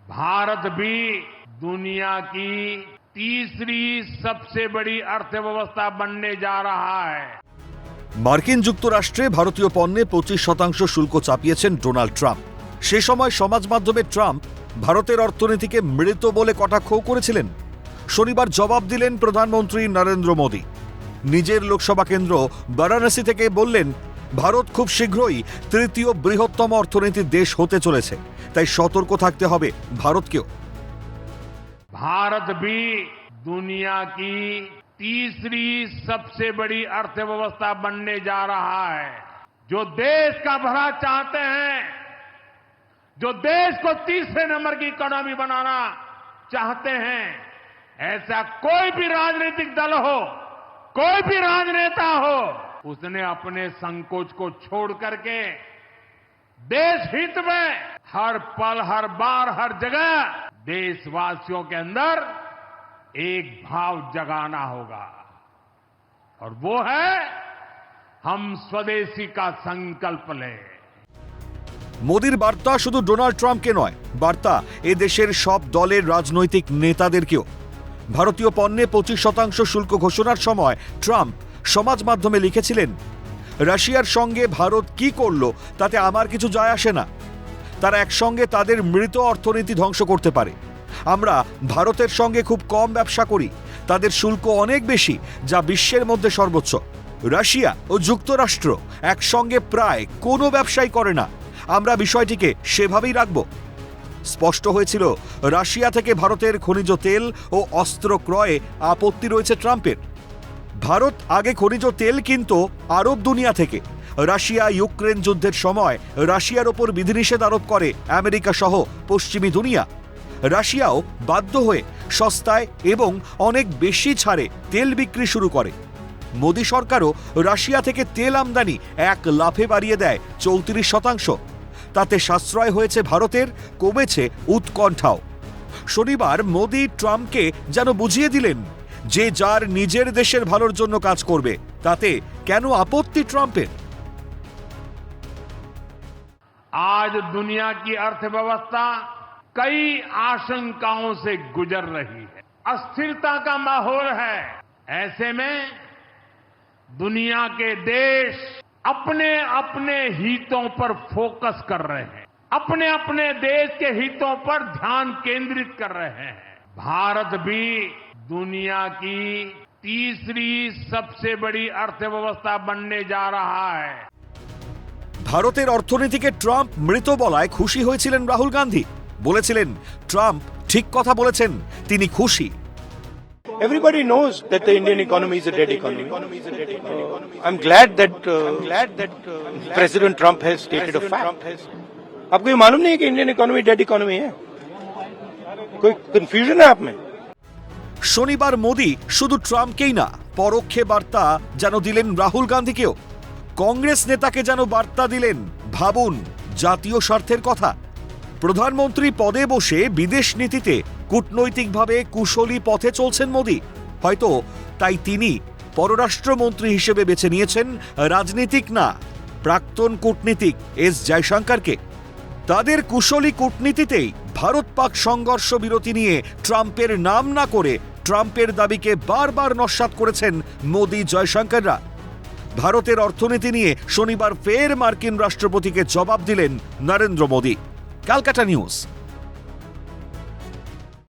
भारत भी दुनिया की तीसरी सबसे बड़ी अर्थव्यवस्था बनने जा रहा है। মার্কিন যুক্তরাষ্ট্রে ভারতীয় পণ্যে 25% শুল্ক চাপিয়েছেন ডোনাল্ড ট্রাম্প। সে সময় সমাজ মাধ্যমে ট্রাম্প ভারতের অর্থনীতিকে মৃত বলে কটাক্ষও করেছিলেন। শনিবার জবাব দিলেন প্রধানমন্ত্রী নরেন্দ্র মোদী। নিজের লোকসভা কেন্দ্র বারাণসী থেকে বললেন, ভারত খুব শীঘ্রই তৃতীয় বৃহত্তম অর্থনীতির দেশ হতে চলেছে, তাই সতর্ক থাকতে হবে ভারতকেও। भारत भी दुनिया की तीसरी सबसे बड़ी अर्थव्यवस्था बनने जा रहा है। जो देश का भला चाहते हैं, जो देश को तीसरे नंबर की इकोनॉमी बनाना चाहते हैं, ऐसा कोई भी राजनीतिक दल हो, कोई भी राजनेता हो, उसने अपने संकोच को छोड़ करके देश हित में हर पल, हर बार, हर जगह देशवासियों के अंदर एक भाव जगाना होगा, और वो है हम स्वदेशी का संकल्प लें। মোদির বার্তা শুধু ডোনাল্ড ট্রাম্পকে নয়, বার্তা এ দেশের সব দলের রাজনৈতিক নেতাদেরকেও। ভারতীয় পণ্যে 25% শুল্ক ঘোষণার সময় ট্রাম্প সমাজ মাধ্যমে লিখেছিলেন, রাশিয়ার সঙ্গে ভারত কি করলো তাতে আমার কিছু যায় আসে না। তারা একসঙ্গে তাদের মৃত অর্থনীতি ধ্বংস করতে পারে। আমরা ভারতের সঙ্গে খুব কম ব্যবসা করি, তাদের শুল্ক অনেক বেশি, যা বিশ্বের মধ্যে সর্বোচ্চ। রাশিয়া ও যুক্তরাষ্ট্র একসঙ্গে প্রায় কোনো ব্যবসাই করে না, আমরা বিষয়টিকে সেভাবেই রাখব। স্পষ্ট হয়েছিল, রাশিয়া থেকে ভারতের খনিজ তেল ও অস্ত্র ক্রয়ে আপত্তি রয়েছে ট্রাম্পের। ভারত আগে খনিজ তেল কিনত আরব দুনিয়া থেকে। রাশিয়া ইউক্রেন যুদ্ধের সময় রাশিয়ার ওপর বিধিনিষেধ আরোপ করে আমেরিকা সহ পশ্চিমী দুনিয়া। রাশিয়াও বাধ্য হয়ে সস্তায় এবং অনেক বেশি ছাড়ে তেল বিক্রি শুরু করে। মোদী সরকারও রাশিয়া থেকে তেল আমদানি এক লাফে বাড়িয়ে দেয় 34%। তাতে সাশ্রয় হয়েছে ভারতের, কমেছে উৎকণ্ঠাও। শনিবার মোদী ট্রাম্পকে যেন বুঝিয়ে দিলেন যে যার নিজের দেশের ভালোর জন্য কাজ করবে তাতে কেন আপত্তি ট্রাম্পের। आज दुनिया की अर्थव्यवस्था कई आशंकाओं से गुजर रही है, अस्थिरता का माहौल है। ऐसे में दुनिया के देश अपने अपने हितों पर फोकस कर रहे हैं, अपने अपने देश के हितों पर ध्यान केंद्रित कर रहे हैं। भारत भी दुनिया की तीसरी सबसे बड़ी अर्थव्यवस्था बनने जा रहा है। ভারতের অর্থনীতিকে ট্রাম্প মৃত বলায় খুশি হয়েছিলেন রাহুল গান্ধী। বলেছিলেন, ট্রাম্প ঠিক কথা বলেছেন, তিনি খুশি। Everybody knows that the Indian economy is a dead economy. I'm glad that President Trump has stated a fact. आपको ये मालूम नहीं है कि इंडियन इकोनॉमी डेड इकोनॉमी है? कोई कंफ्यूजन है आप में? শনিবার মোদী শুধু ট্রাম্পকেই না, পরোক্ষে বার্তা যেন দিলেন রাহুল গান্ধীকেও। কংগ্রেস নেতাকে যেন বার্তা দিলেন, ভাবুন জাতীয় স্বার্থের কথা। প্রধানমন্ত্রী পদে বসে বিদেশ নীতিতে কূটনৈতিকভাবে কুশলী পথে চলছেন মোদী। হয়তো তাই তিনি পররাষ্ট্রমন্ত্রী হিসেবে বেছে নিয়েছেন রাজনীতিক না, প্রাক্তন কূটনীতিক এস জয়শঙ্করকে। তাদের কুশলী কূটনীতিতেই ভারত পাক সংঘর্ষ বিরতি নিয়ে ট্রাম্পের নাম না করে ট্রাম্পের দাবিকে বারবার নস্যাৎ করেছেন মোদী জয়শঙ্কররা। ভারতের অর্থনীতি নিয়ে শনিবার ফের মার্কিন রাষ্ট্রপতিকে জবাব দিলেন নরেন্দ্র মোদী। ক্যালকাটা নিউজ।